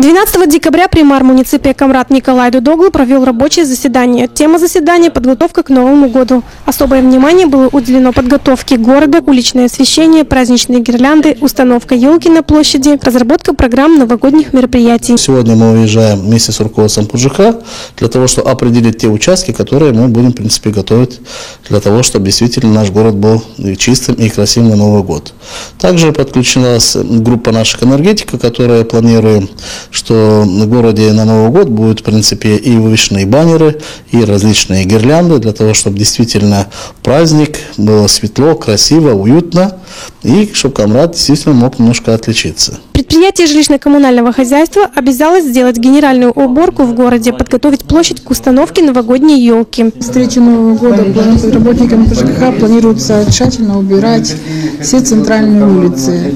12 декабря примар муниципия Камрат Николай Дудоглу провел рабочее заседание. Тема заседания – подготовка к Новому году. Особое внимание было уделено подготовке города, уличное освещение, праздничные гирлянды, установка елки на площади, разработка программ новогодних мероприятий. Сегодня мы уезжаем вместе с руководством ПЖХ для того, чтобы определить те участки, которые мы будем, в принципе, готовить для того, чтобы действительно наш город был чистым и красивым на Новый год. Также подключилась группа наших энергетиков, которая планируем, что в городе на Новый год будут, в принципе, и вывешенные баннеры, и различные гирлянды, для того, чтобы действительно праздник было светло, красиво, уютно, и чтобы Камрат действительно мог немножко отличиться. Предприятие жилищно-коммунального хозяйства обязалось сделать генеральную уборку в городе, подготовить площадь к установке новогодней елки. С встречи Нового года работниками ПЖКХ планируется тщательно убирать все центральные улицы.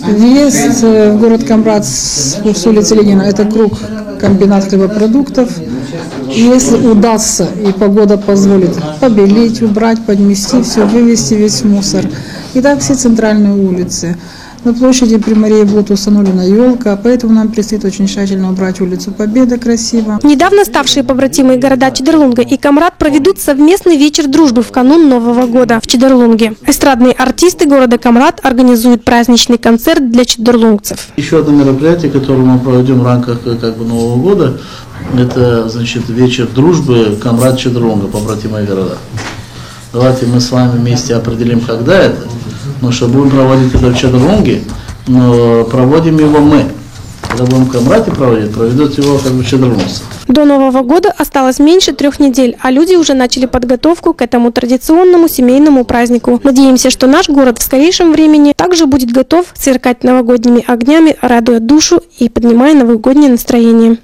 Въезд в город Камрат с улицы Ленина – это круг комбинат хлебопродуктов. Если удастся и погода позволит, побелить, убрать, подмести все, вывести весь мусор. И так все центральные улицы. На площади при мэрии будет установлена елка, поэтому нам предстоит очень тщательно убрать улицу Победы красиво. Недавно ставшие побратимые города Чедерлунга и Камрат проведут совместный вечер дружбы в канун Нового года в Чедерлунге. Эстрадные артисты города Камрат организуют праздничный концерт для чедерлунгцев. Еще одно мероприятие, которое мы проведем в рамках Нового года, это, значит, вечер дружбы Камрат-Чедерлунга, побратимые города. Давайте мы с вами вместе определим, когда это. Но что будем проводить это в Чедерлунге, но проводим его мы. Когда будем в Камрате проводить, проведут его чедерлунгцы. До Нового года осталось меньше 3 недель, а люди уже начали подготовку к этому традиционному семейному празднику. Надеемся, что наш город в скорейшем времени также будет готов сверкать новогодними огнями, радуя душу и поднимая новогоднее настроение.